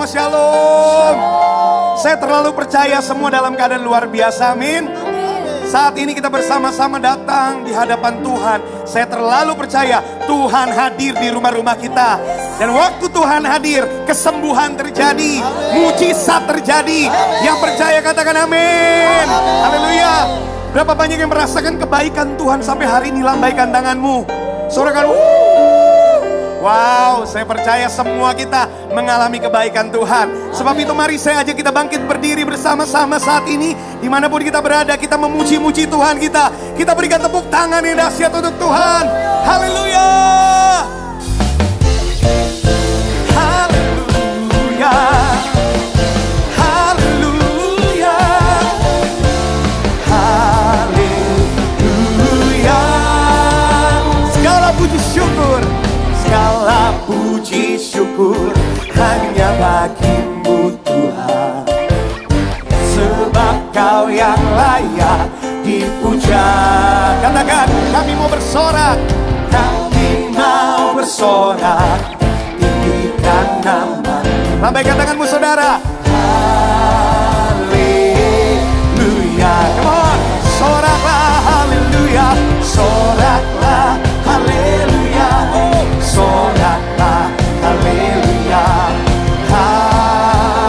semua shalom. Saya terlalu percaya semua dalam keadaan luar biasa, amin. Saat ini kita bersama-sama datang di hadapan Tuhan. Saya terlalu percaya Tuhan hadir di rumah-rumah kita. Dan waktu Tuhan hadir, kesembuhan terjadi, mujizat terjadi. Yang percaya katakan amin. Haleluya. Berapa banyak yang merasakan kebaikan Tuhan sampai hari ini? Lambaikan tanganmu. Sorakan. Wow, saya percaya semua kita mengalami kebaikan Tuhan. Sebab itu mari saya ajak kita bangkit berdiri bersama-sama saat ini. Dimanapun kita berada, kita memuji-muji Tuhan kita. Kita berikan tepuk tangan yang dahsyat untuk Tuhan. Haleluya. Haleluya. Haleluya. Haleluya. Segala puji syukur, segala puji syukur hanya bagimu Tuhan. Sebab Kau yang layak dipuja. Katakan, kami mau bersorak. Kami mau bersorak, tinggikan nama-Mu. Lambaikan tanganmu saudara. Haleluya. Come on, soraklah haleluya. Soraklah haleluya. Soraklah haleluya. Haleluya.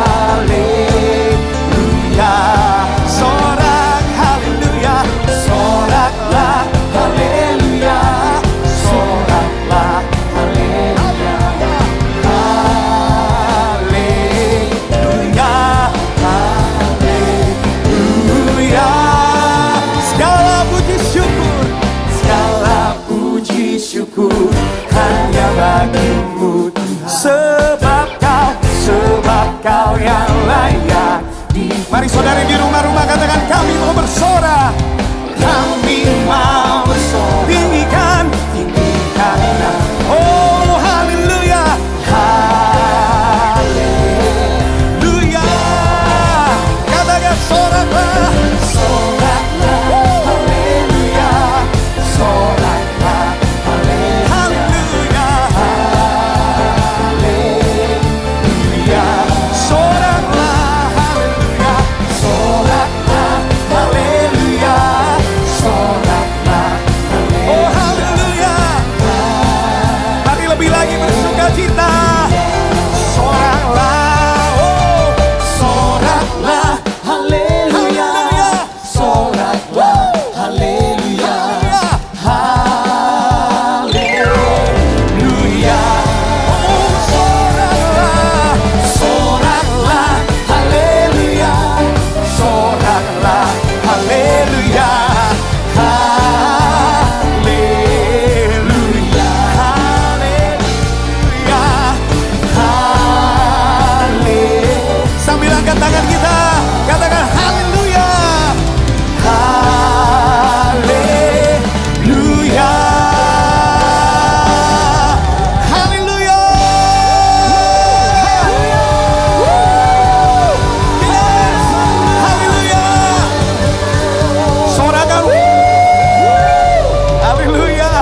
Sorak haleluya. Soraklah haleluya. Soraklah haleluya. Haleluya. Haleluya. Segala puji syukur, segala puji syukur hanya bagimu Tuhan. Sebab Kau yang layak di. Mari saudara di rumah-rumah katakan, kami mau bersorak. Kami mau bersorak. Tinggikan nama. Oh haleluya. Haleluya. Katakan soraklah. Soraklah haleluya. Soraklah haleluya. Haleluya. Soraklah haleluya. Soraklah haleluya. Soraklah haleluya. Oh haleluya. Mari lebih lagi bersukacita. Soraklah. Oh soraklah haleluya. Soraklah haleluya. Haleluya. Oh soraklah. Soraklah haleluya. Soraklah haleluya. Haleluya. Haleluya. Haleluya. Sambil angkat tangan kita, katakan haleluya. Haleluya. Haleluya. Yes. Haleluya. Sorakan. Haleluya.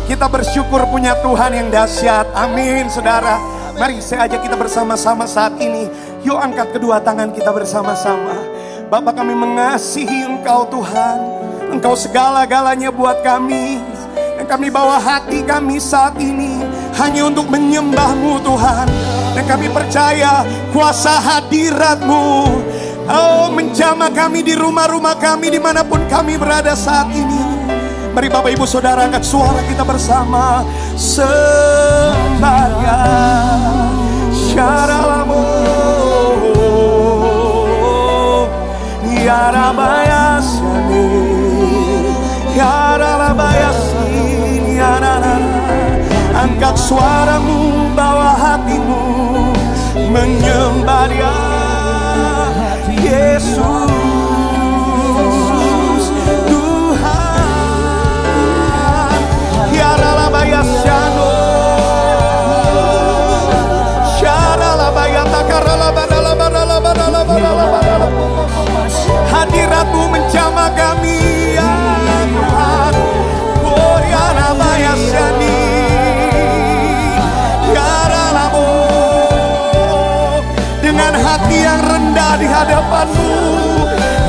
Kita bersyukur punya Tuhan yang dahsyat. Amin saudara. Mari saya ajak kita bersama-sama saat ini. Yuk angkat kedua tangan kita bersama-sama. Bapa, kami mengasihi Engkau Tuhan. Engkau segala-galanya buat kami. Dan kami bawa hati kami saat ini hanya untuk menyembah-Mu Tuhan. Dan kami percaya kuasa hadirat-Mu, oh, menjamah kami di rumah-rumah kami dimanapun kami berada saat ini. Mari Bapak Ibu Saudara angkat suara kita bersama. Sembahyang syaralamu ya rabayasani ya rabayasini ya nana. Angkat suaramu, bawa hatimu, menyembah Dia Yesus Tuhan. Ya rabayasano syaralabayata karalabayata. Hadirat-Mu menjamah kami ya Tuhan. Oh ya rabayasani ya ralamo rendah di hadapan-Mu.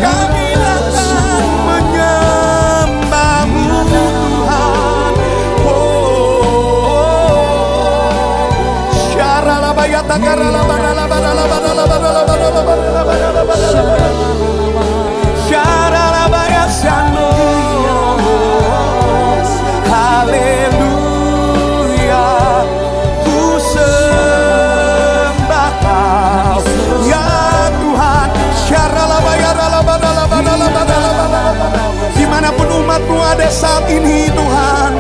Kami datang menyembah-Mu Tuhan. Haleluya, ku sembah Kau ya Tuhan. Dimanapun umat-Mu ada saat ini Tuhan,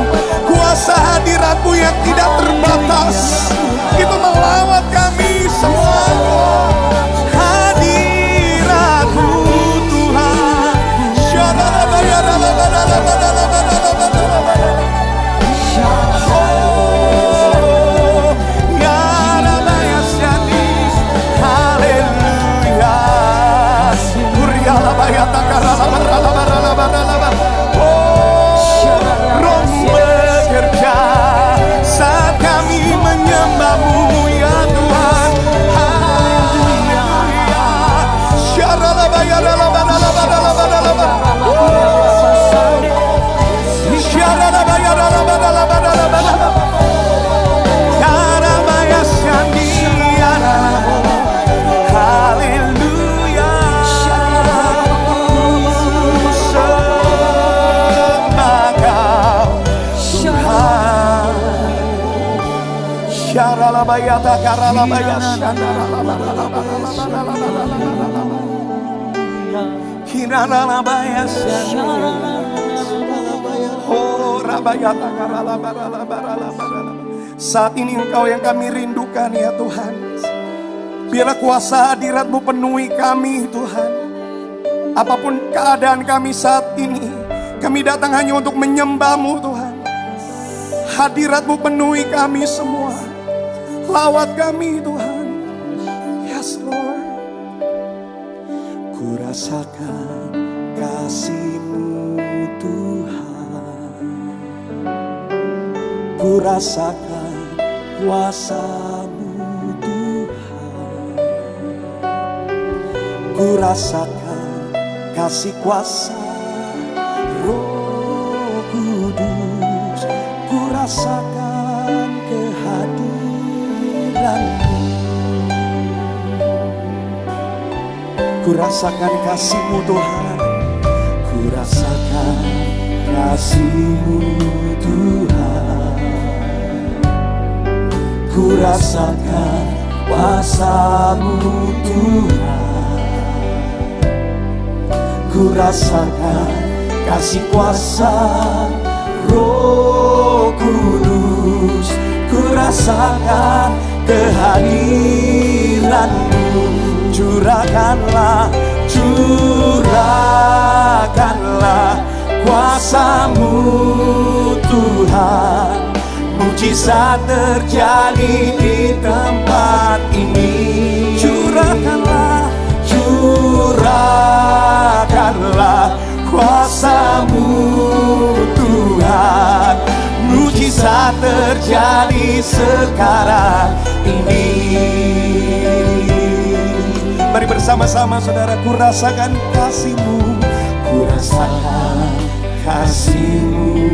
kuasa hadirat-Mu yang tidak terbatas itu melawat kami semua. Hadirat-Mu Tuhan, bekerja saat kami menyembah-Mu ya Tuhan. Haleluya. Saat ini Engkau yang kami rindukan ya Tuhan. Biarlah kuasa hadirat-Mu penuhi kami Tuhan. Apapun keadaan kami saat ini, kami datang hanya untuk menyembah-Mu Tuhan. Hadirat-Mu penuhi kami semua. Lawat kami Tuhan. Yes Lord. Ku rasakan kasih-Mu Tuhan. Ku rasakan kuasa-Mu Tuhan. Ku rasakan kasih kuasa Roh Kudus. Ku rasakan kehadiran-Mu. Ku rasakan kasih-Mu Tuhan. Ku rasakan kasih-Mu Tuhan. Ku rasakan kuasa-Mu Tuhan. Ku rasakan kasih kuasa Roh Kudus. Ku rasakan kehadiran-Mu. Curahkanlah, curahkanlah kuasa-Mu Tuhan. Mujizat terjadi di tempat ini. Curahkanlah, curahkanlah kuasa-Mu Tuhan. Mujizat terjadi sekarang ini. Mari bersama-sama saudara, ku rasakan kasih-Mu. Ku rasakan kasih-Mu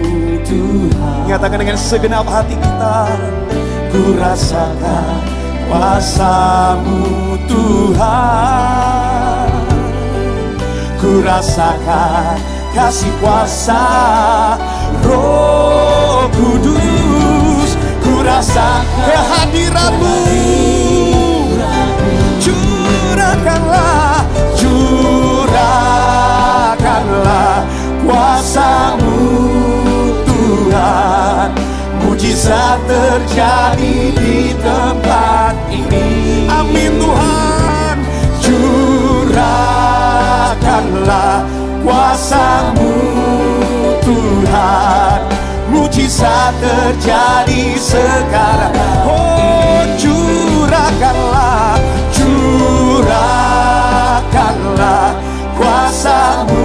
Tuhan. Nyatakan dengan segenap hati kita. Ku rasakan kuasa-Mu Tuhan. Ku rasakan kasih kuasa Roh Kudus. Ku rasakan kehadiran-Mu. Curahkanlah, curahkanlah kuasa-Mu Tuhan. Mujizat terjadi di tempat ini. Amin Tuhan. Curahkanlah kuasa-Mu Tuhan. Mujizat terjadi sekarang. Oh, curahkanlah, curahkanlah kuasa-Mu.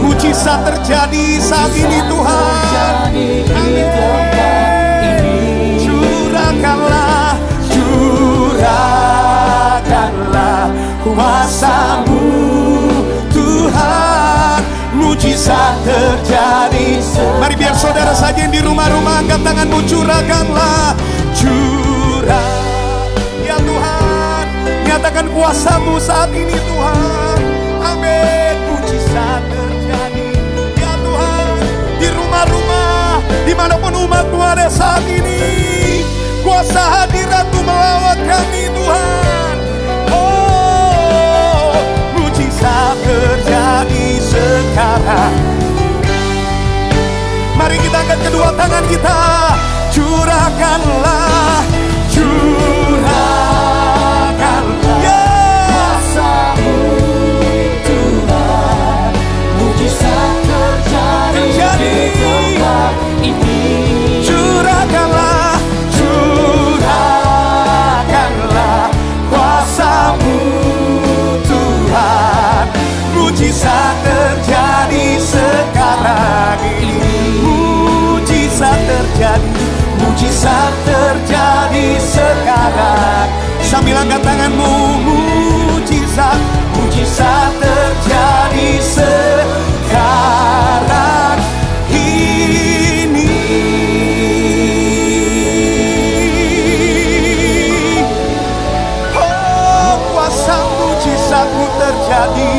Mujizat terjadi saat ini Tuhan. Curahkanlah, curahkanlah kuasa-Mu Tuhan, mujizat terjadi. Mari biar saudara saja yang di rumah-rumah angkat tanganmu, curahkanlah, curah ya Tuhan, nyatakan kuasa-Mu saat ini Tuhan. Amin. Mujizat terjadi ya Tuhan, di rumah-rumah, dimanapun umat-Mu ada saat ini, kuasa hadirat-Mu melawat kami Tuhan. Oh, mujizat terjadi sekarang. Mari kita angkat kedua tangan kita, curahkanlah, curahkanlah kuasa-Mu Tuhan, mujizat terjadi tempat ini. Curahkanlah, curahkanlah kuasa-Mu Tuhan, mujizat terjadi sekarang ini. Mujizat terjadi, mujizat terjadi sekarang. Sambil angkat tanganmu, mujizat, mujizat terjadi sekarang ini. Oh, kuasa mujizat-Mu terjadi.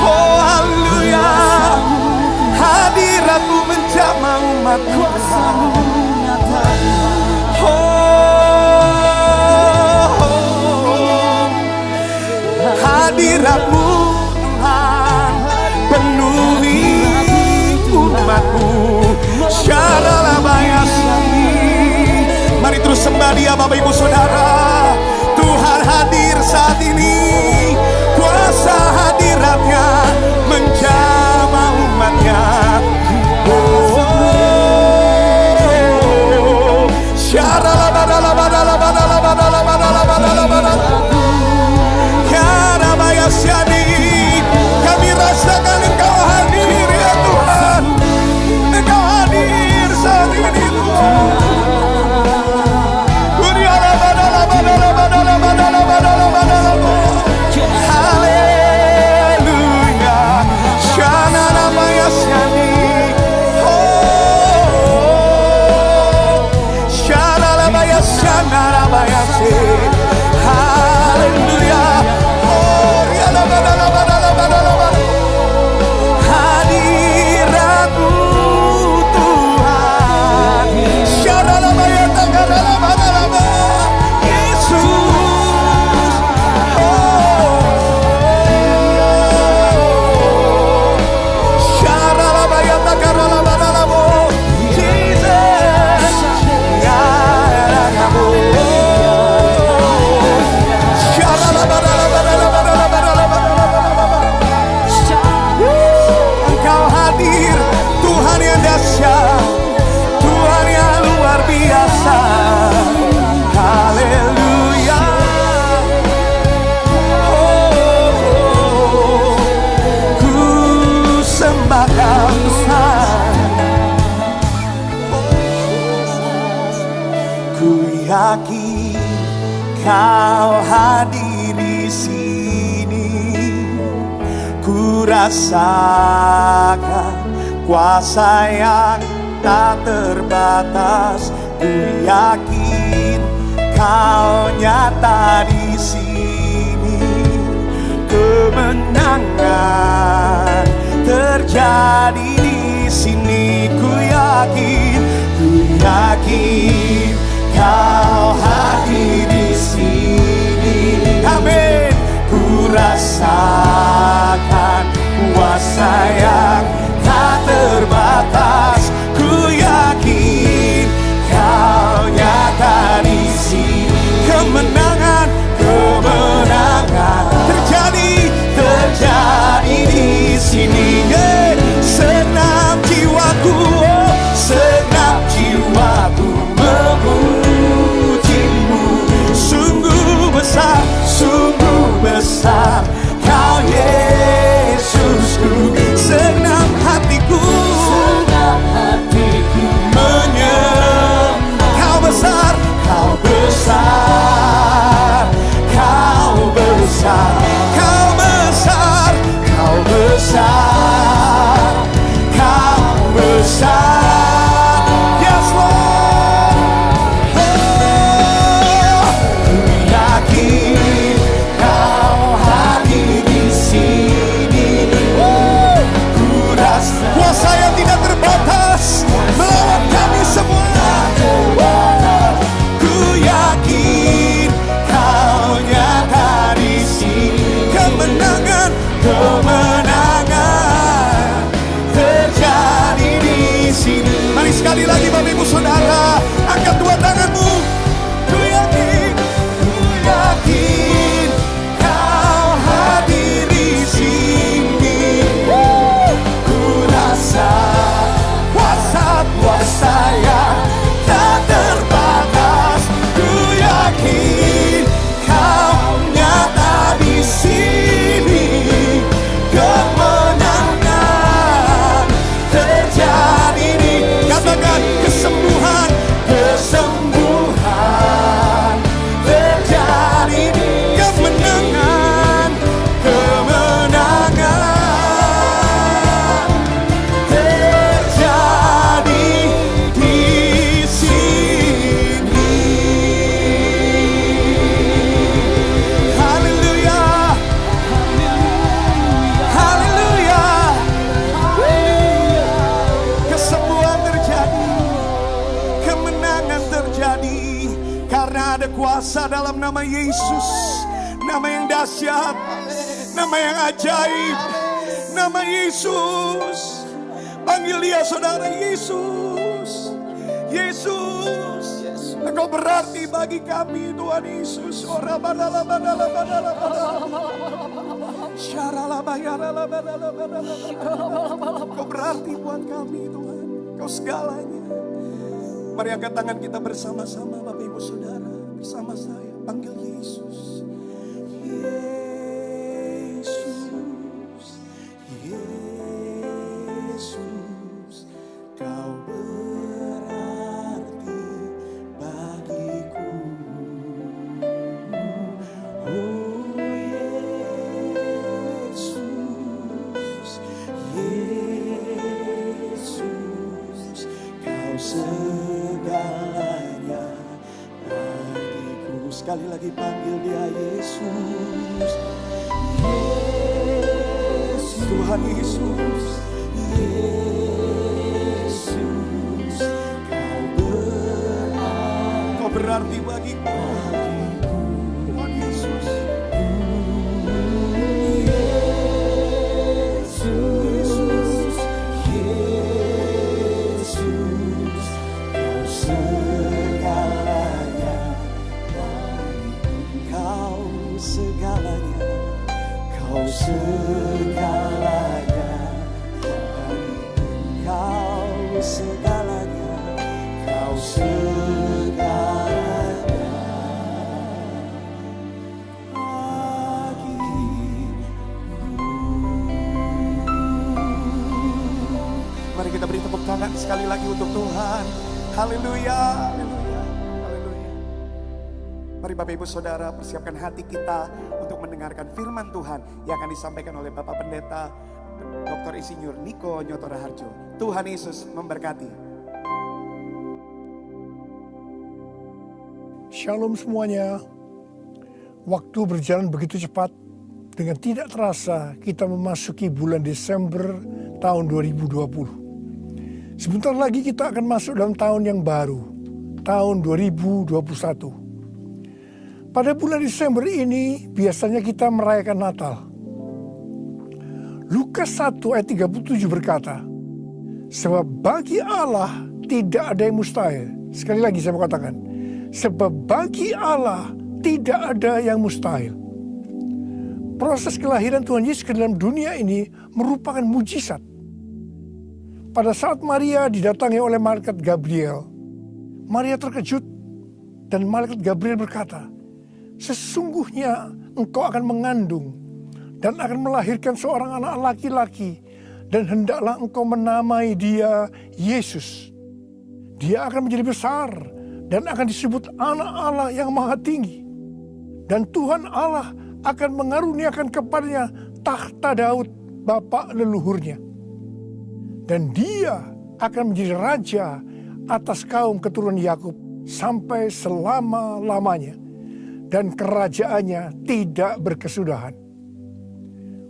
Oh, haleluya, hadirat-Mu menjamah umat Tuhan. Hadirat-Mu Tuhan penuhi umat-Mu. Syaralabayasani. Mari terus sembah Dia Bapak Ibu Saudara. Tuhan hadir saat ini, kuasa hadirat-Nya menjamah umat-Nya. Kami rasakan Engkau hadir ya Tuhan. Engkau hadir saat ini Tuhan. Haleluya. Shananamayasani. Shananamayasi. Haleluya. Hadirat-Mu Tuhan. Shananamayatakaralabalaba. Yesus. Shananamayatakaralabalaba. Jesus. Engkau hadir, Tuhan yang dahsyat, Tuhan yang luar biasa. Haleluya. Oh, ku sembah Kau Tuhan. Ku yakin Kau hadir di sini. Ku rasakan kuasa yang tak terbatas. Ku yakin Kau nyata di sini. Kemenangan terjadi di sini. Ku yakin Kau hadir di sini. Amin. Ku rasakan kuasa yang tak terbatas. Ku yakin Kau nyata di sini. Kemenangan terjadi di sini. Senam jiwaku, oh, senam jiwaku memuji-Mu. Sungguh besar, sungguh besar, kau besar, kau besar, kau besar. Yes Lord. Ku yakin kau hadir di sini. Ku rasa kuasa yang tidak terbatas melawan kami semua. Ku yakin kau nyata di sini. Kemenangan, kemenangan terjadi di sini. Mari sekali lagi Bapak Ibu Saudara, angkat dua tanganmu. Ku yakin kau hadir di sini. Ku rasa kuasa yang tak terbatas. Ku yakin kau nyata di sini. Kemenangan terjadi di katakan kesembuhan, kesembuhan terjadi di kemenangan, kemenangan terjadi di sini. Haleluya, haleluya. Kesembuhan terjadi, kemenangan terjadi karena ada kuasa dalam nama Yesus. Nama yang dahsyat, nama yang ajaib, nama Yesus. Panggil dia saudara, Yesus. Yesus, Engkau berarti bagi kami Tuhan Yesus. Engkau berarti buat kami Tuhan. Engkau segalanya. Mari angkat tangan kita bersama-sama Bapak Ibu Saudara. Bersama saya panggil Yesus. Yesus, Yesus, kau berarti bagiku. Oh Yesus, Yesus, kau segalanya bagiku. Sekali lagi panggil dia Yesus. Yesus, Tuhan Yesus. Yesus, kau berarti bagiku. Tuhan Yesus. Yesus, Yesus, kau segalanya bagiku. Kau segalanya, kau segalanya bagiku. Kau segalanya, kau segalanya bagiku. Mari kita beri tepuk tangan sekali lagi untuk Tuhan. Haleluya, haleluya, haleluya. Mari Bapak Ibu Saudara persiapkan hati kita untuk mendengarkan firman Tuhan yang akan disampaikan oleh Bapak Pendeta Dr. Insinyur Niko Nyotora Harjo. Tuhan Yesus memberkati. Shalom semuanya. Waktu berjalan begitu cepat. Dengan tidak terasa kita memasuki bulan Desember tahun 2020. Sebentar lagi kita akan masuk dalam tahun yang baru, tahun 2021. Pada bulan Desember ini biasanya kita merayakan Natal. Lukas 1 ayat 37 berkata, sebab bagi Allah tidak ada yang mustahil. Sekali lagi saya mau katakan, sebab bagi Allah tidak ada yang mustahil. Proses kelahiran Tuhan Yesus ke dalam dunia ini merupakan mujizat. Pada saat Maria didatangi oleh malaikat Gabriel, Maria terkejut dan malaikat Gabriel berkata, sesungguhnya engkau akan mengandung dan akan melahirkan seorang anak laki-laki dan hendaklah engkau menamai dia Yesus. Dia akan menjadi besar dan akan disebut anak Allah yang maha tinggi. Dan Tuhan Allah akan mengaruniakan kepadanya tahta Daud, bapa leluhurnya. Dan dia akan menjadi raja atas kaum keturunan Yakub sampai selama-lamanya. Dan kerajaannya tidak berkesudahan.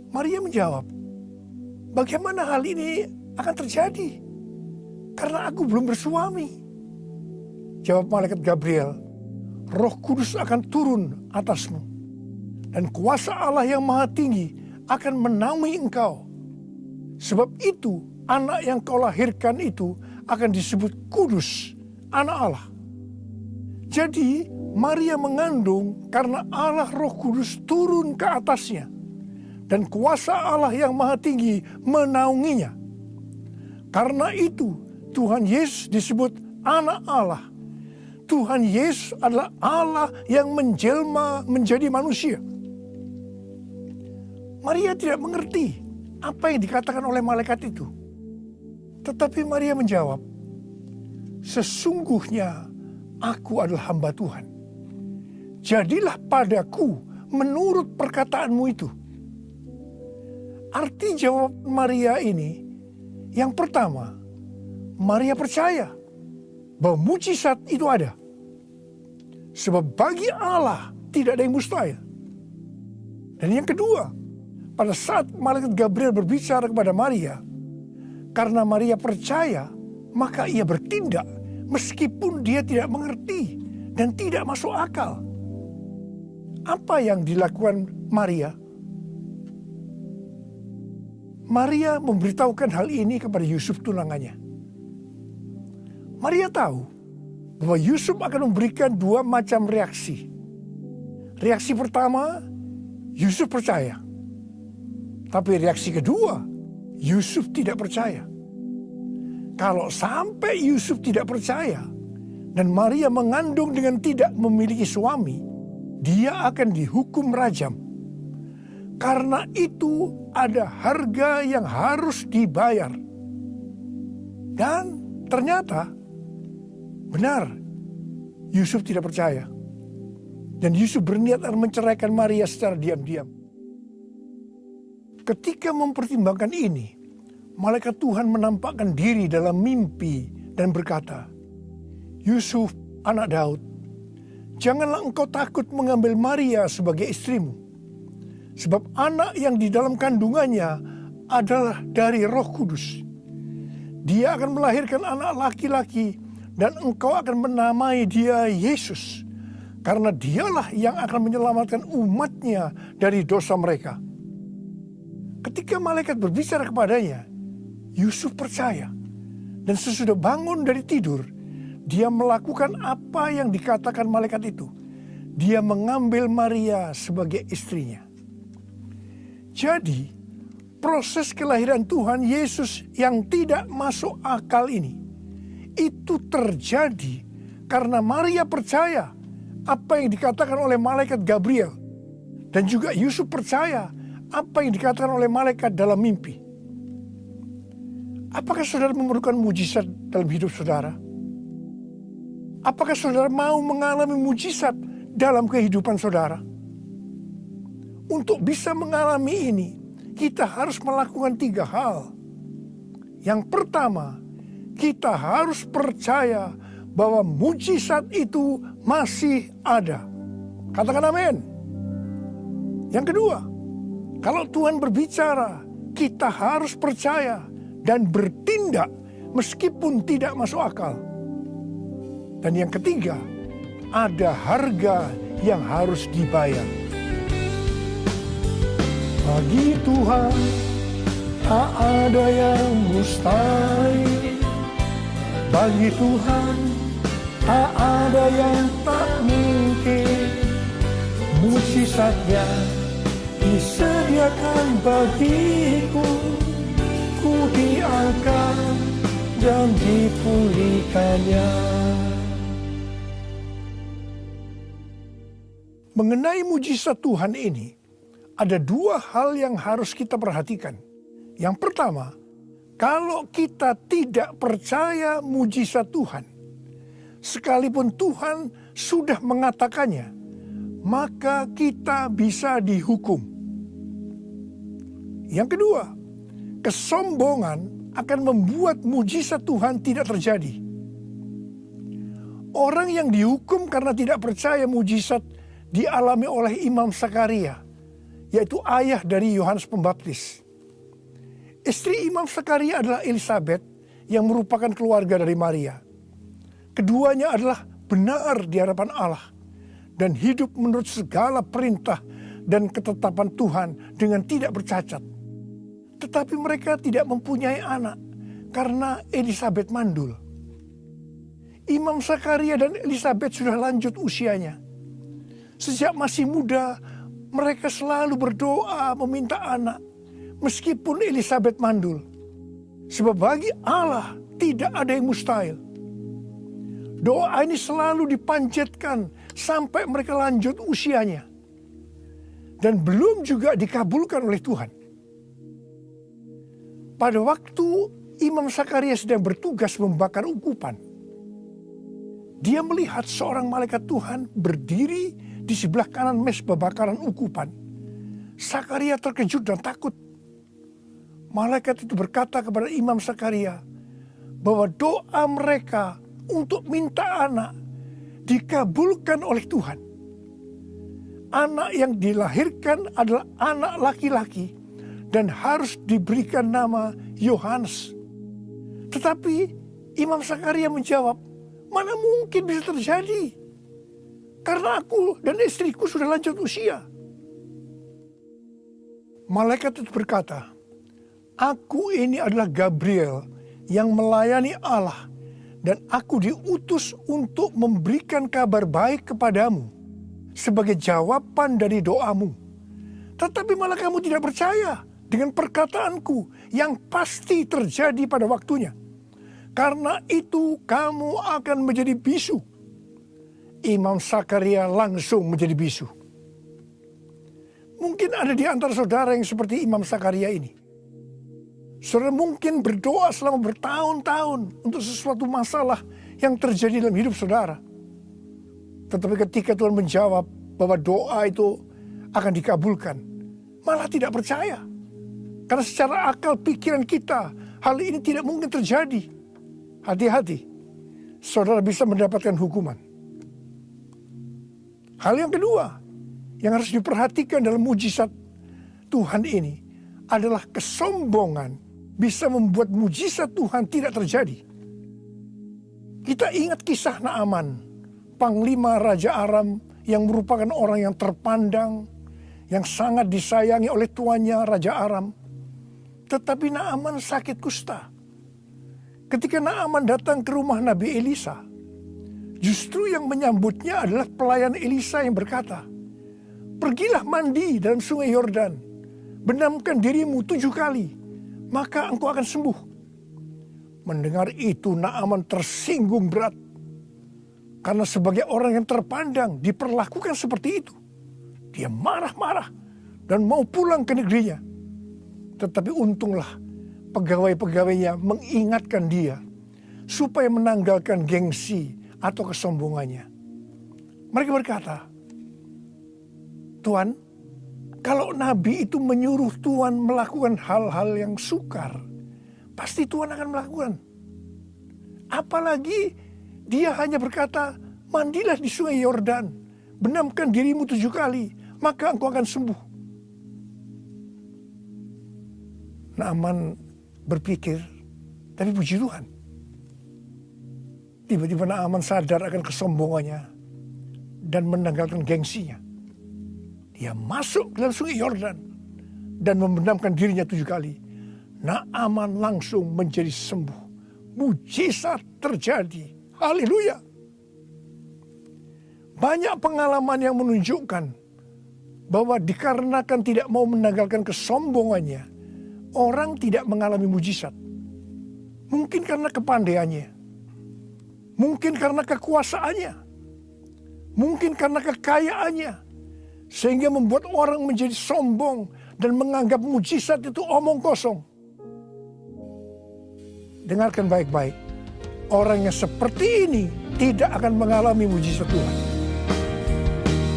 Maria menjawab, bagaimana hal ini akan terjadi? Karena aku belum bersuami. Jawab malaikat Gabriel, Roh Kudus akan turun atasmu. Dan kuasa Allah yang Maha Tinggi akan menaungi engkau. Sebab itu anak yang kau lahirkan itu akan disebut kudus, anak Allah. Jadi Maria mengandung karena Allah Roh Kudus turun ke atasnya. Dan kuasa Allah yang Maha Tinggi menaunginya. Karena itu Tuhan Yesus disebut anak Allah. Tuhan Yesus adalah Allah yang menjelma menjadi manusia. Maria tidak mengerti apa yang dikatakan oleh malaikat itu. Tetapi Maria menjawab, sesungguhnya aku adalah hamba Tuhan. Jadilah padaku menurut perkataanmu itu. Arti jawab Maria ini, yang pertama, Maria percaya bahwa mujizat itu ada. Sebab bagi Allah tidak ada yang mustahil. Dan yang kedua, pada saat malaikat Gabriel berbicara kepada Maria, karena Maria percaya, maka ia bertindak meskipun dia tidak mengerti dan tidak masuk akal. Apa yang dilakukan Maria? Maria memberitahukan hal ini kepada Yusuf tunangannya. Maria tahu bahwa Yusuf akan memberikan dua macam reaksi. Reaksi pertama, Yusuf percaya. Tapi reaksi kedua, Yusuf tidak percaya. Kalau sampai Yusuf tidak percaya dan Maria mengandung dengan tidak memiliki suami, dia akan dihukum rajam. Karena itu ada harga yang harus dibayar. Dan ternyata benar, Yusuf tidak percaya. Dan Yusuf berniat akan menceraikan Maria secara diam-diam. Ketika mempertimbangkan ini, malaikat Tuhan menampakkan diri dalam mimpi dan berkata, Yusuf, anak Daud, janganlah engkau takut mengambil Maria sebagai istrimu. Sebab anak yang di dalam kandungannya adalah dari Roh Kudus. Dia akan melahirkan anak laki-laki dan engkau akan menamai dia Yesus. Karena dialah yang akan menyelamatkan umatnya dari dosa mereka. Ketika malaikat berbicara kepadanya, Yusuf percaya. Dan sesudah bangun dari tidur, dia melakukan apa yang dikatakan malaikat itu. Dia mengambil Maria sebagai istrinya. Jadi, proses kelahiran Tuhan Yesus yang tidak masuk akal ini, itu terjadi karena Maria percaya apa yang dikatakan oleh malaikat Gabriel. Dan juga Yusuf percaya apa yang dikatakan oleh malaikat dalam mimpi. Apakah saudara memerlukan mujizat dalam hidup saudara? Apakah saudara mau mengalami mujizat dalam kehidupan saudara? Untuk bisa mengalami ini, kita harus melakukan 3 hal. Yang pertama, kita harus percaya bahwa mujizat itu masih ada. Katakan amin. Yang kedua, kalau Tuhan berbicara, kita harus percaya dan bertindak meskipun tidak masuk akal. Dan yang ketiga, ada harga yang harus dibayar. Bagi Tuhan tak ada yang mustahil. Bagi Tuhan tak ada yang tak mungkin. Mujizatnya disediakan bagiku. Ku diangkat dan dipulihkannya. Mengenai mujizat Tuhan ini, ada 2 hal yang harus kita perhatikan. Yang pertama, kalau kita tidak percaya mujizat Tuhan, sekalipun Tuhan sudah mengatakannya, maka kita bisa dihukum. Yang kedua, kesombongan akan membuat mujizat Tuhan tidak terjadi. Orang yang dihukum karena tidak percaya mujizat dialami oleh Imam Sakaria, yaitu ayah dari Yohanes Pembaptis. Istri Imam Sakaria adalah Elisabet yang merupakan keluarga dari Maria. Keduanya adalah benar di hadapan Allah dan hidup menurut segala perintah dan ketetapan Tuhan dengan tidak bercacat. Tetapi mereka tidak mempunyai anak karena Elisabet mandul. Imam Sakaria dan Elisabet sudah lanjut usianya. Sejak masih muda, mereka selalu berdoa meminta anak, meskipun Elisabet mandul. Sebab bagi Allah tidak ada yang mustahil. Doa ini selalu dipanjatkan sampai mereka lanjut usianya. Dan belum juga dikabulkan oleh Tuhan. Pada waktu Imam Sakaria sedang bertugas membakar ungkupan, dia melihat seorang malaikat Tuhan berdiri di sebelah kanan mezbah bakaran ungkupan. Sakaria terkejut dan takut. Malaikat itu berkata kepada Imam Sakaria bahwa doa mereka untuk minta anak dikabulkan oleh Tuhan. Anak yang dilahirkan adalah anak laki-laki dan harus diberikan nama Yohanes. Tetapi Imam Sakaria menjawab, mana mungkin bisa terjadi? Karena aku dan istriku sudah lanjut usia. Malaikat itu berkata, aku ini adalah Gabriel yang melayani Allah dan aku diutus untuk memberikan kabar baik kepadamu sebagai jawaban dari doamu. Tetapi malah kamu tidak percaya dengan perkataanku yang pasti terjadi pada waktunya. Karena itu kamu akan menjadi bisu. Imam Sakaria langsung menjadi bisu. Mungkin ada di antara saudara yang seperti Imam Sakaria ini. Saudara mungkin berdoa selama bertahun-tahun untuk sesuatu masalah yang terjadi dalam hidup saudara. Tetapi ketika Tuhan menjawab bahwa doa itu akan dikabulkan, malah tidak percaya. Karena secara akal pikiran kita, hal ini tidak mungkin terjadi. Hati-hati, saudara bisa mendapatkan hukuman. Hal yang kedua yang harus diperhatikan dalam mujizat Tuhan ini adalah kesombongan bisa membuat mujizat Tuhan tidak terjadi. Kita ingat kisah Naaman, panglima Raja Aram yang merupakan orang yang terpandang, yang sangat disayangi oleh tuannya Raja Aram. Tetapi Naaman sakit kusta. Ketika Naaman datang ke rumah Nabi Elisa, justru yang menyambutnya adalah pelayan Elisa yang berkata, pergilah mandi dalam sungai Yordan, benamkan dirimu 7 kali, maka engkau akan sembuh. Mendengar itu Naaman tersinggung berat, karena sebagai orang yang terpandang diperlakukan seperti itu. Dia marah-marah dan mau pulang ke negerinya. Tetapi untunglah pegawai-pegawainya mengingatkan dia supaya menanggalkan gengsi atau kesombongannya. Mereka berkata, Tuan, kalau Nabi itu menyuruh Tuhan melakukan hal-hal yang sukar, pasti Tuhan akan melakukan. Apalagi dia hanya berkata, mandilah di sungai Yordan, benamkan dirimu 7 kali, maka engkau akan sembuh. Naaman berpikir, tapi puji Tuhan. Tiba-tiba Naaman sadar akan kesombongannya dan menanggalkan gengsinya. Dia masuk ke dalam sungai Yordan dan membenamkan dirinya 7 kali. Naaman langsung menjadi sembuh. Mujizat terjadi. Haleluya. Banyak pengalaman yang menunjukkan bahwa dikarenakan tidak mau menanggalkan kesombongannya, orang tidak mengalami mujizat. Mungkin karena kepandaiannya, mungkin karena kekuasaannya, mungkin karena kekayaannya, sehingga membuat orang menjadi sombong dan menganggap mujizat itu omong kosong. Dengarkan baik-baik, orang yang seperti ini tidak akan mengalami mujizat Tuhan.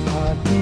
Hati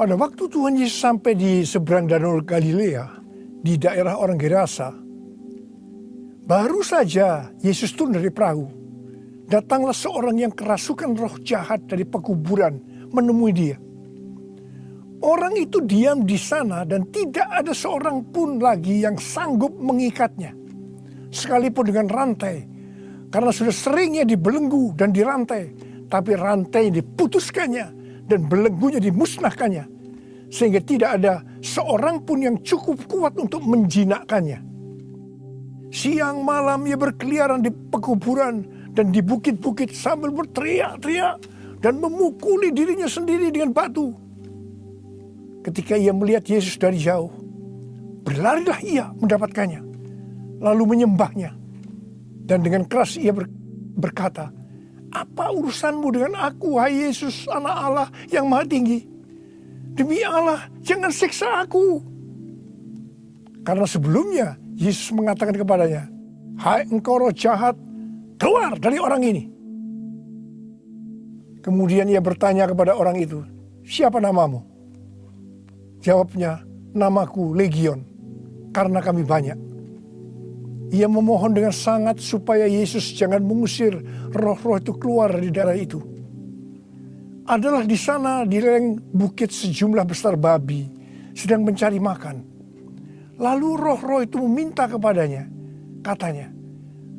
Pada waktu Tuhan Yesus sampai di seberang Danau Galilea, di daerah orang Gerasa, baru saja Yesus turun dari perahu. Datanglah seorang yang kerasukan roh jahat dari pekuburan menemui dia. Orang itu diam di sana dan tidak ada seorang pun lagi yang sanggup mengikatnya. Sekalipun dengan rantai, karena sudah seringnya dibelenggu dan dirantai, tapi rantai diputuskannya dan belenggunya dimusnahkannya. Sehingga tidak ada seorang pun yang cukup kuat untuk menjinakkannya. Siang malam ia berkeliaran di pekuburan dan di bukit-bukit sambil berteriak-teriak dan memukuli dirinya sendiri dengan batu. Ketika ia melihat Yesus dari jauh, berlarilah ia mendapatkannya, lalu menyembahnya. Dan dengan keras ia berkata, "Apa urusanmu dengan aku, hai Yesus, Anak Allah yang Maha Tinggi? Demi Allah, jangan siksa aku." Karena sebelumnya Yesus mengatakan kepadanya, "Hai engkau roh jahat, keluar dari orang ini." Kemudian ia bertanya kepada orang itu, "Siapa namamu?" Jawabnya, "Namaku Legion, karena kami banyak." Ia memohon dengan sangat supaya Yesus jangan mengusir roh-roh itu keluar dari daerah itu. Adalah di sana di lereng bukit sejumlah besar babi sedang mencari makan. Lalu roh-roh itu meminta kepadanya, katanya,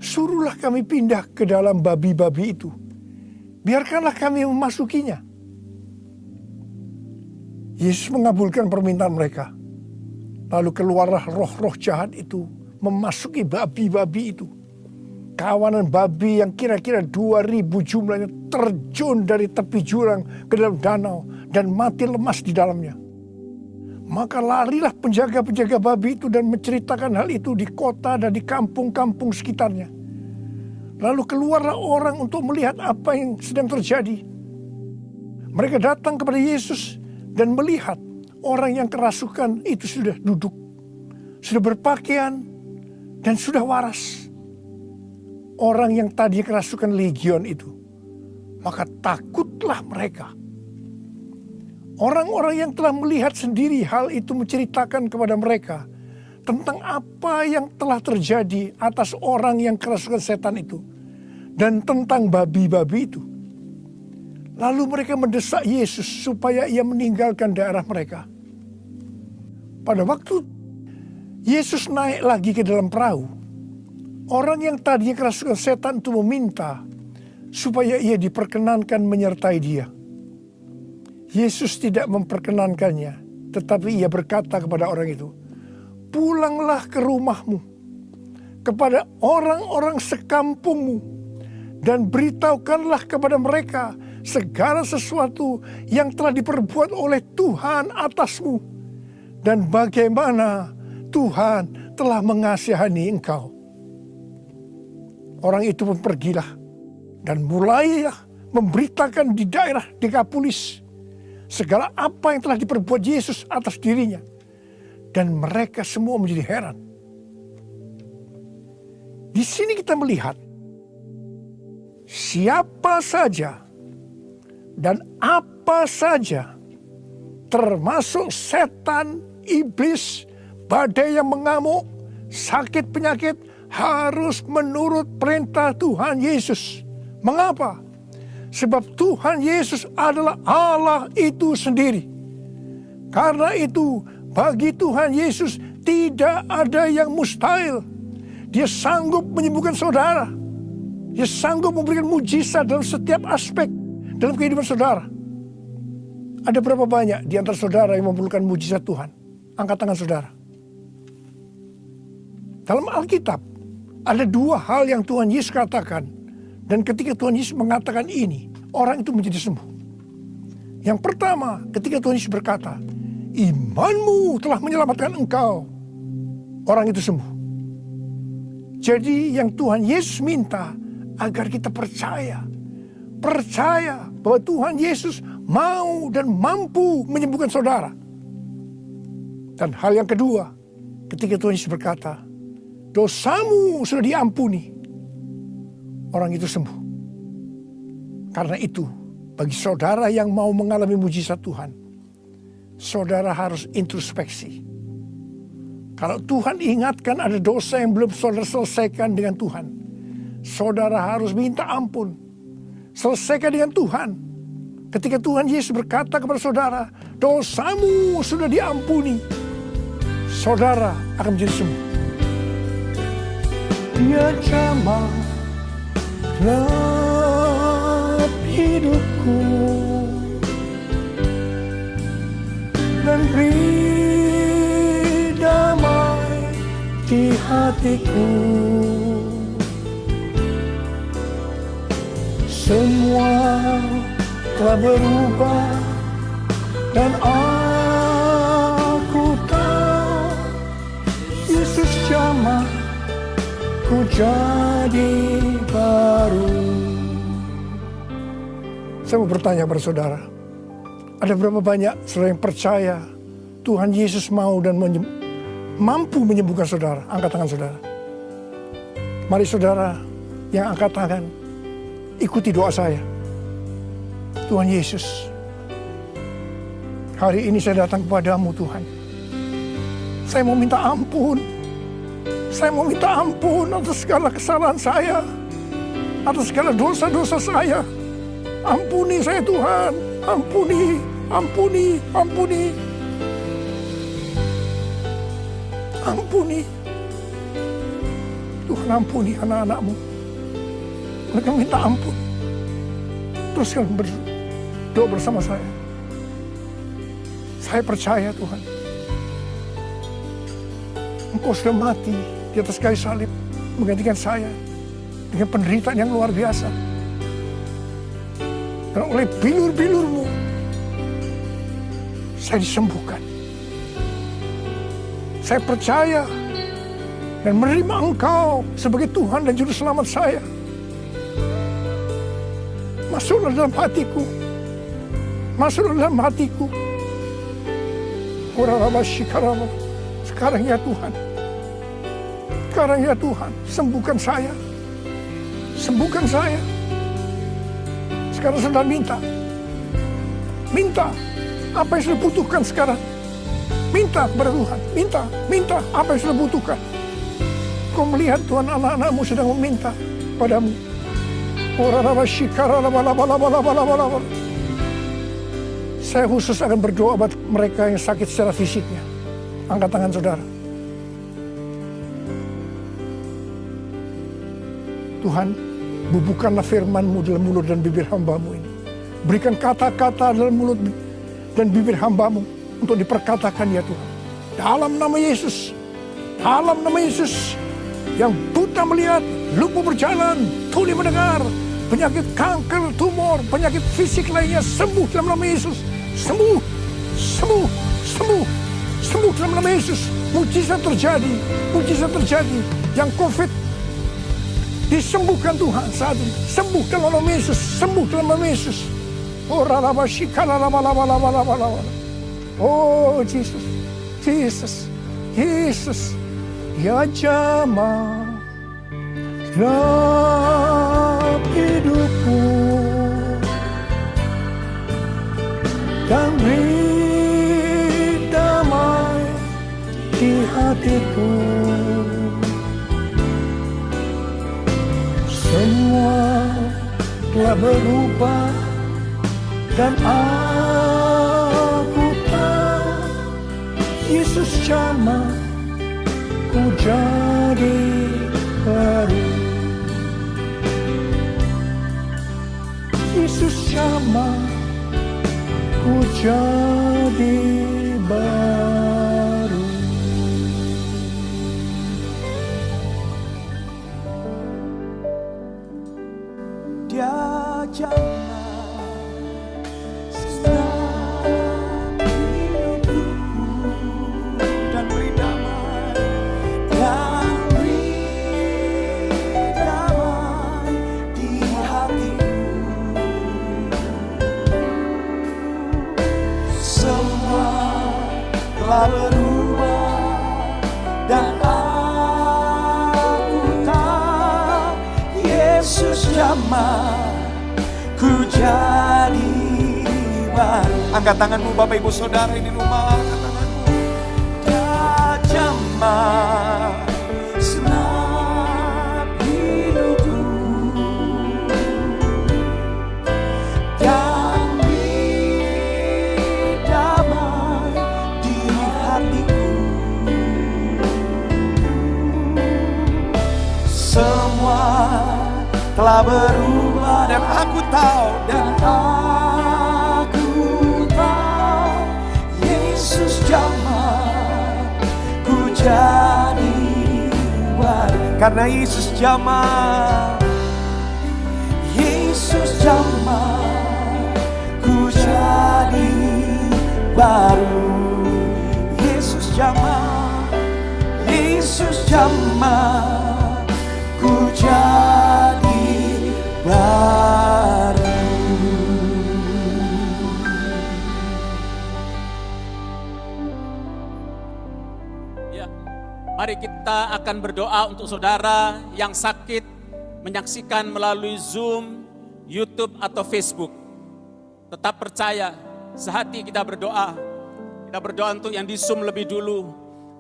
"Suruhlah kami pindah ke dalam babi-babi itu. Biarkanlah kami memasukinya." Yesus mengabulkan permintaan mereka. Lalu keluarlah roh-roh jahat itu memasuki babi-babi itu. Kawanan babi yang kira-kira 2.000 jumlahnya terjun dari tepi jurang ke dalam danau dan mati lemas di dalamnya. Maka larilah penjaga-penjaga babi itu dan menceritakan hal itu di kota dan di kampung-kampung sekitarnya. Lalu keluarlah orang untuk melihat apa yang sedang terjadi. Mereka datang kepada Yesus dan melihat orang yang kerasukan itu sudah duduk, sudah berpakaian, dan sudah waras. Orang yang tadi kerasukan legion itu. Maka takutlah mereka. Orang-orang yang telah melihat sendiri hal itu menceritakan kepada mereka tentang apa yang telah terjadi atas orang yang kerasukan setan itu. Dan tentang babi-babi itu. Lalu mereka mendesak Yesus supaya ia meninggalkan daerah mereka. Pada waktu Yesus naik lagi ke dalam perahu, orang yang tadinya kerasukan setan itu meminta supaya ia diperkenankan menyertai dia. Yesus tidak memperkenankannya, tetapi ia berkata kepada orang itu, "Pulanglah ke rumahmu, kepada orang-orang sekampungmu, dan beritahukanlah kepada mereka segala sesuatu yang telah diperbuat oleh Tuhan atasmu, dan bagaimana Tuhan telah mengasihani engkau." Orang itu pun pergilah dan mulailah memberitakan di daerah Dekapolis segala apa yang telah diperbuat Yesus atas dirinya. Dan mereka semua menjadi heran. Di sini kita melihat siapa saja dan apa saja, termasuk setan, iblis, badai yang mengamuk, sakit penyakit, harus menurut perintah Tuhan Yesus. Mengapa? Sebab Tuhan Yesus adalah Allah itu sendiri. Karena itu, bagi Tuhan Yesus tidak ada yang mustahil. Dia sanggup menyembuhkan saudara. Dia sanggup memberikan mujizat dalam setiap aspek dalam kehidupan saudara. Ada berapa banyak di antara saudara yang memerlukan mujizat Tuhan? Angkat tangan saudara. Dalam Alkitab, ada dua hal yang Tuhan Yesus katakan. Dan ketika Tuhan Yesus mengatakan ini, orang itu menjadi sembuh. Yang pertama, ketika Tuhan Yesus berkata, "Imanmu telah menyelamatkan engkau." Orang itu sembuh. Jadi yang Tuhan Yesus minta agar kita percaya bahwa Tuhan Yesus mau dan mampu menyembuhkan saudara. Dan hal yang kedua, ketika Tuhan Yesus berkata, "Dosamu sudah diampuni," orang itu sembuh. Karena itu, bagi saudara yang mau mengalami mujizat Tuhan, saudara harus introspeksi. Kalau Tuhan ingatkan ada dosa yang belum saudara selesaikan dengan Tuhan, saudara harus minta ampun. Selesaikan dengan Tuhan. Ketika Tuhan Yesus berkata kepada saudara, dosamu sudah diampuni, saudara akan menjadi sembuh. Dia jamah gelap hidupku dan beri damai di hatiku. Semua telah berubah dan aku tahu Yesus jamah ku jadi baru. Saya mau bertanya pada saudara, ada berapa banyak saudara yang percaya Tuhan Yesus mau dan mampu menyembuhkan saudara? Angkat tangan saudara. Mari saudara yang angkat tangan, ikuti doa saya. Tuhan Yesus, hari ini saya datang kepadamu Tuhan. Saya mau minta ampun. Saya mau minta ampun atas segala kesalahan saya, atas segala dosa-dosa saya. Ampuni saya Tuhan, ampuni, ampuni, ampuni. Ampuni. Tuhan ampuni anak-anakmu. Mereka minta ampun. Teruskan berdoa bersama saya. Saya percaya Tuhan, Engkau sudah mati di atas kayu salib, menggantikan saya dengan penderitaan yang luar biasa. Dan oleh bilur-bilur-Mu, saya disembuhkan. Saya percaya dan menerima Engkau sebagai Tuhan dan Juru Selamat saya. Masuklah dalam hatiku. Masuklah dalam hatiku. Sekarang ya Tuhan. Sekarang ya Tuhan, sembuhkan saya. Sembuhkan saya. Sekarang sedang minta. Minta apa yang sudah butuhkan sekarang. Minta kepada Tuhan. Minta apa yang sudah butuhkan. Kau melihat Tuhan anak-anakmu sedang meminta padamu. Saya khusus akan berdoa buat mereka yang sakit secara fisiknya. Angkat tangan saudara. Tuhan, bubuhkanlah firman-Mu dalam mulut dan bibir hamba-Mu ini. Berikan kata-kata dalam mulut dan bibir hamba-Mu untuk diperkatakan ya Tuhan. Dalam nama Yesus. Dalam nama Yesus. Yang buta melihat, lumpuh berjalan, tuli mendengar, penyakit kanker, tumor, penyakit fisik lainnya sembuh dalam nama Yesus. Sembuh, sembuh, sembuh, sembuh dalam nama Yesus. Mujizat terjadi, mujizat terjadi. Yang COVID disembuhkan Tuhan saat ini. Sembuh dalam nama Yesus, sembuh dalam nama Yesus. Oh Jesus, Jesus, Jesus. Ya jamah gelap hidupku dan beri damai di hatiku. Semua telah berubah dan aku tahu Yesus jamah ku jadi baru. Yesus jamah ku jadi baru. Dia jamah berubah dan aku tahu Yesus jamah ku jadi baru. Angkat tanganmu Bapak Ibu Saudara di rumah, angkat tanganmu. Damai senap hidupku, dan damai di hatiku. Semua telah berubah dan aku tahu, Yesus jamah ku jadi baru. Karena Yesus jamah, Yesus jamah ku jadi baru. Yesus jamah, Yesus jamah ku jadi baru. Ya, mari kita akan berdoa untuk saudara yang sakit menyaksikan melalui Zoom, YouTube atau Facebook. Tetap percaya, sehati kita berdoa. Kita berdoa untuk yang di Zoom lebih dulu.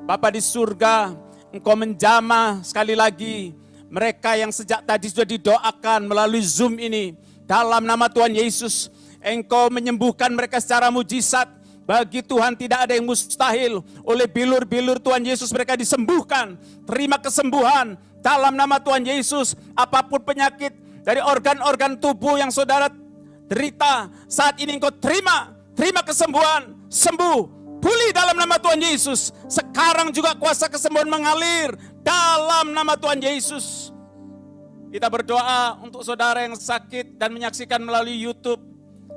Bapa di surga, Engkau menjamah sekali lagi mereka yang sejak tadi sudah didoakan melalui Zoom ini. Dalam nama Tuhan Yesus, Engkau menyembuhkan mereka secara mujizat. Bagi Tuhan tidak ada yang mustahil. Oleh bilur-bilur Tuhan Yesus mereka disembuhkan. Terima kesembuhan dalam nama Tuhan Yesus. Apapun penyakit dari organ-organ tubuh yang saudara derita, saat ini Engkau terima kesembuhan, sembuh, pulih dalam nama Tuhan Yesus. Sekarang juga kuasa kesembuhan mengalir dalam nama Tuhan Yesus. Kita berdoa untuk saudara yang sakit dan menyaksikan melalui YouTube.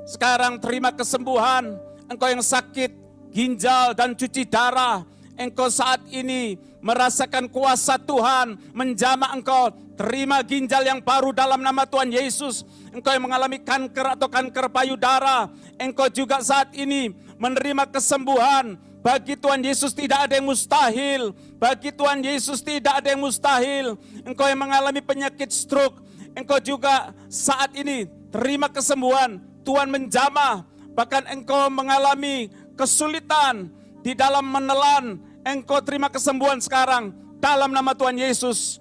Sekarang terima kesembuhan. Engkau yang sakit ginjal dan cuci darah, engkau saat ini merasakan kuasa Tuhan menjamah engkau. Terima ginjal yang baru dalam nama Tuhan Yesus. Engkau yang mengalami kanker atau kanker payudara, engkau juga saat ini menerima kesembuhan. Bagi Tuhan Yesus tidak ada yang mustahil. Bagi Tuhan Yesus tidak ada yang mustahil. Engkau yang mengalami penyakit stroke, engkau juga saat ini terima kesembuhan. Tuhan menjamah. Bahkan engkau mengalami kesulitan di dalam menelan, engkau terima kesembuhan sekarang dalam nama Tuhan Yesus.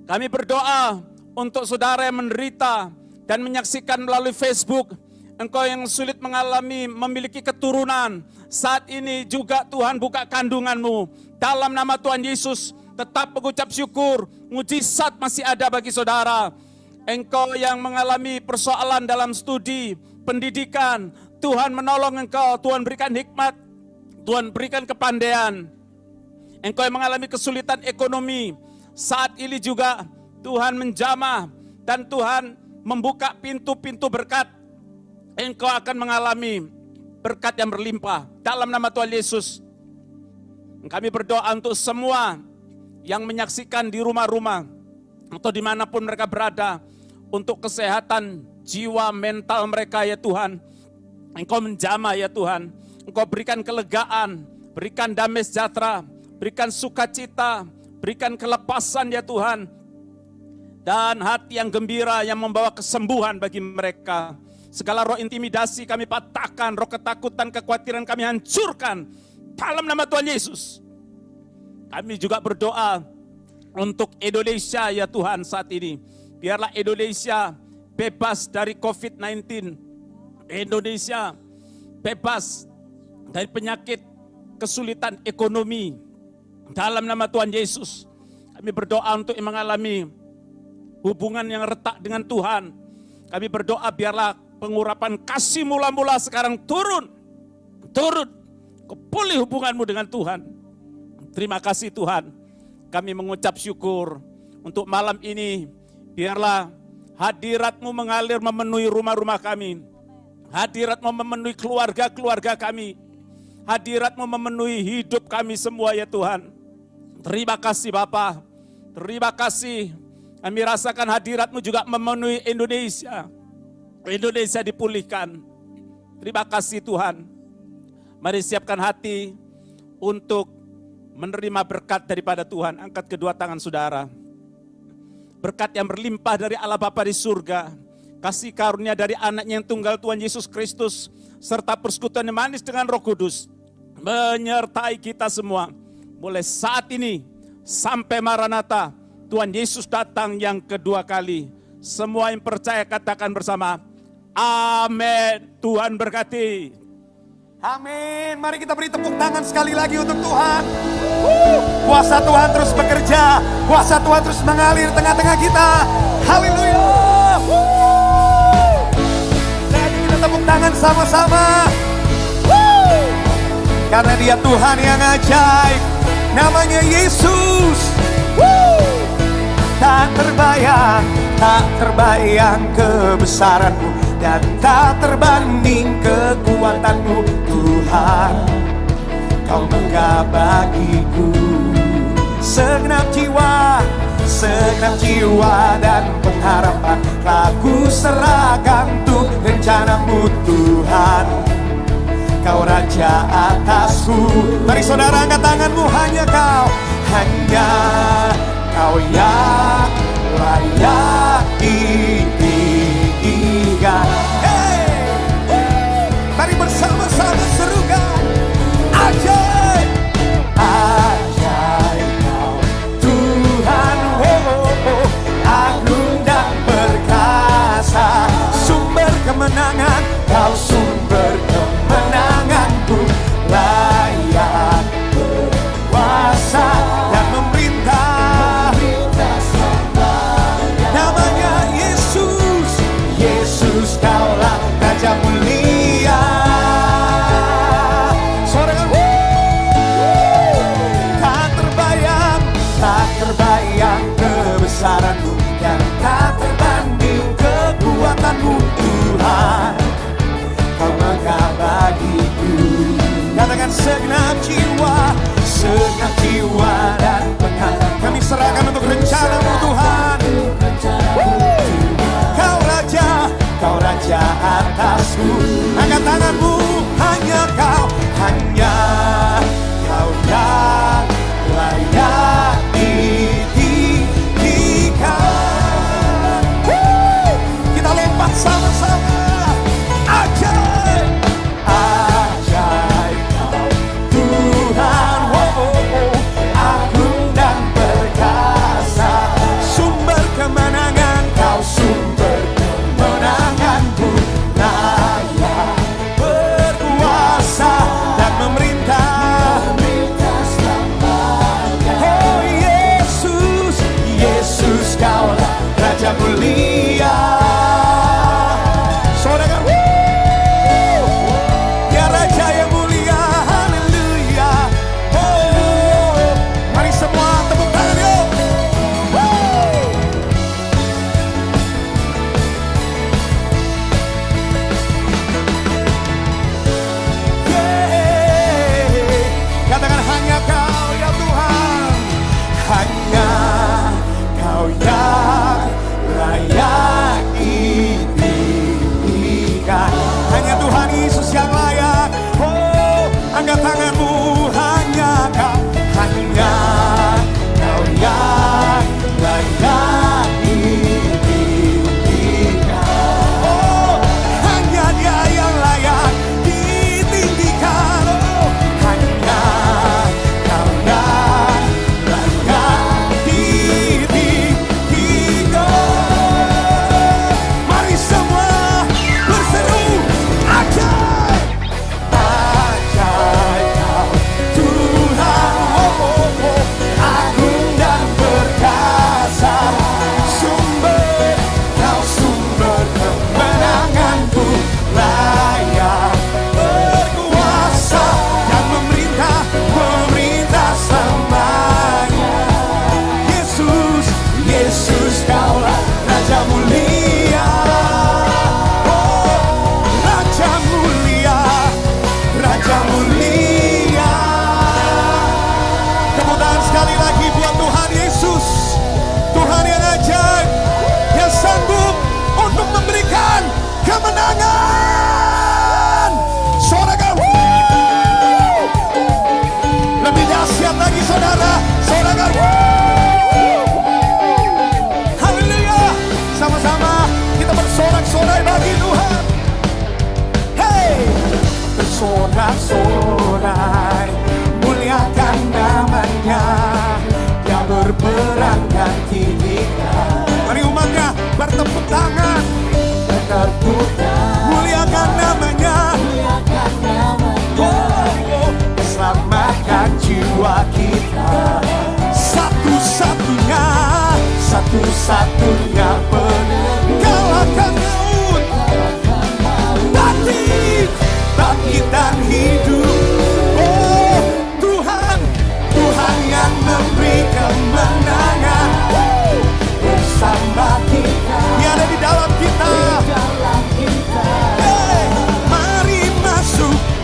Kami berdoa untuk saudara yang menderita dan menyaksikan melalui Facebook. Engkau yang sulit memiliki keturunan, saat ini juga Tuhan buka kandunganmu. Dalam nama Tuhan Yesus, tetap mengucap syukur, mujizat masih ada bagi saudara. Engkau yang mengalami persoalan dalam studi, pendidikan, Tuhan menolong engkau, Tuhan berikan hikmat, Tuhan berikan kepandaian. Engkau yang mengalami kesulitan ekonomi, saat ini juga Tuhan menjamah dan Tuhan membuka pintu-pintu berkat. Engkau akan mengalami berkat yang berlimpah dalam nama Tuhan Yesus. Kami berdoa untuk semua yang menyaksikan di rumah-rumah atau dimanapun mereka berada, untuk kesehatan jiwa mental mereka ya Tuhan. Engkau menjamah ya Tuhan. Engkau berikan kelegaan, berikan damai sejahtera, berikan sukacita, berikan kelepasan ya Tuhan. Dan hati yang gembira yang membawa kesembuhan bagi mereka. Segala roh intimidasi kami patahkan, roh ketakutan, kekhawatiran kami hancurkan dalam nama Tuhan Yesus. Kami juga berdoa untuk Indonesia ya Tuhan saat ini. Biarlah Indonesia bebas dari COVID-19. Indonesia bebas dari penyakit kesulitan ekonomi. Dalam nama Tuhan Yesus, kami berdoa untuk yang mengalami hubungan yang retak dengan Tuhan. Kami berdoa biarlah pengurapan kasih mula-mula sekarang turun. Pulih hubunganmu dengan Tuhan. Terima kasih Tuhan. Kami mengucap syukur untuk malam ini. Biarlah hadirat-Mu mengalir memenuhi rumah-rumah kami. Hadirat-Mu memenuhi keluarga-keluarga kami. Hadirat-Mu memenuhi hidup kami semua ya Tuhan. Terima kasih Bapa. Terima kasih. Kami rasakan hadirat-Mu juga memenuhi Indonesia. Indonesia dipulihkan. Terima kasih Tuhan. Mari siapkan hati untuk menerima berkat daripada Tuhan. Angkat kedua tangan saudara. Berkat yang berlimpah dari Allah Bapa di surga. kasih karunia dari anaknya yang tunggal Tuhan Yesus Kristus, serta persekutuan yang manis dengan Roh Kudus, menyertai kita semua. Mulai saat ini sampai Maranatha, Tuhan Yesus datang yang kedua kali. Semua yang percaya katakan bersama, amin. Tuhan berkati. Amin. Mari kita beri tepuk tangan sekali lagi untuk Tuhan. Kuasa Tuhan terus bekerja. Kuasa Tuhan terus mengalir tengah-tengah kita. Haleluya. Jadi kita tepuk tangan sama-sama. Karena Dia Tuhan yang ajaib. Namanya Yesus. Tak terbayang kebesaran-Mu, dan tak terbanding kekuatan-Mu Tuhan. Kau megah bagiku segenap jiwa dan pengharapan. Aku serahkan untuk rencana-Mu Tuhan. Kau Raja atasku. Mari saudara angkat tanganmu. Hanya Kau yang layak ditinggikan. Mari bersama-sama serukan. Ajaib, ajaib Kau Tuhan, agung dan perkasa. Sumber kemenangan, Kau sumber kemenanganku. Layak berkuasa dan memerintah. Namanya Yesus, Yesus Kaulah Raja mulia. Sorakan, tak terbayang kebesaran-Mu, dan tak terbanding kekuatan-Mu Tuhan. Kau megah bagiku. Katakan segenap jiwa dan pengharapan. Kami serahkan untuk rencana-Mu Tuhan. Kau Raja atasku. Angkat tanganmu. Hanya Kau yang layak ditinggikan. Kita lompat sama-sama. Ajaib, ajaib Kau Tuhan, agung dan perkasa. Sumber kemenangan, Kau sumber kemenanganku. Layak berkuasa bersorak-sorai, muliakan namanya, Dia berperang ganti kita. Mari umatnya bertepuk tangan, muliakan namanya, oh, selamatkan jiwa kita. Satu-satunya kalahkan maut, bangkit dan hidup. Oh Tuhan, Tuhan yang memberi kemenangan bersama kita. Dia ada di dalam kita. Hey, mari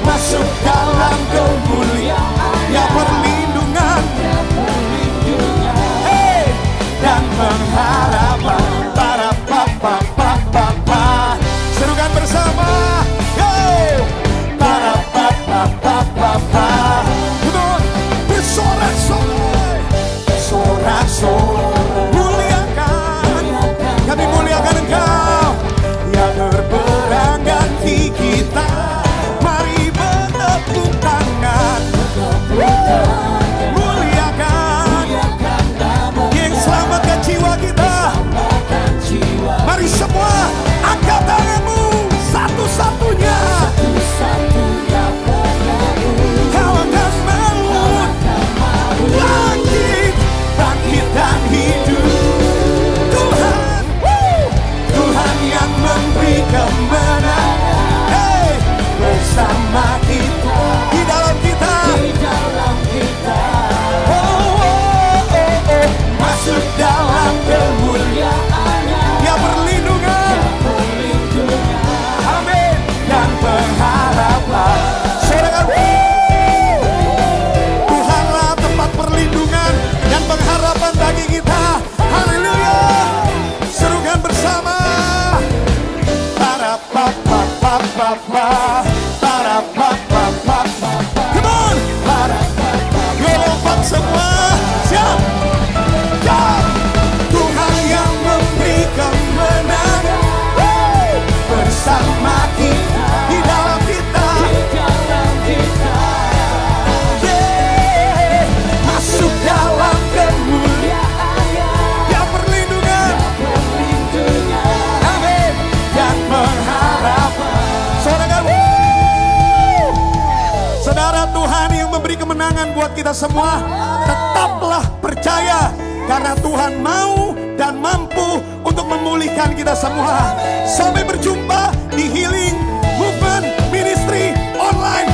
masuk dalam kemuliaan, ya perlindungan, hey, dan pengharapan. Para papa, serukan bersama, yo, para papa, bersorak-sorai, muliakan, kami muliakan Engkau, yang berperang ganti kita. Mari bertepuk tangan, muliakan, yang selamatkan jiwa kita. Mari semua angkat tanganmu, satu-satunya kalahkan maut, bangkit dan hidup. Tuhan yang memberi kemenangan, hey, bersama kita, di dalam kita, oh, masuk dalam kemuliaannya, Dia perlindungan, amin, dan pengharapan. Saudara, Tuhanlah tempat perlindungan dan pengharapan bagi kita. Haleluya. Serukan bersama, para papa, para papa, come on, para papa, lompat semua, siap. Tuhan yang memberi kemenangan, bersama kita, di dalam kita, yeah. Masuk dalam kemuliaannya, Dia perlindungan, amin, dan pengharapan. Saudara, Tuhan yang memberi kemenangan buat kita semua. Tetaplah percaya, karena Tuhan mau dan mampu untuk memulihkan kita semua. Sampai berjumpa di Healing Movement Ministry Online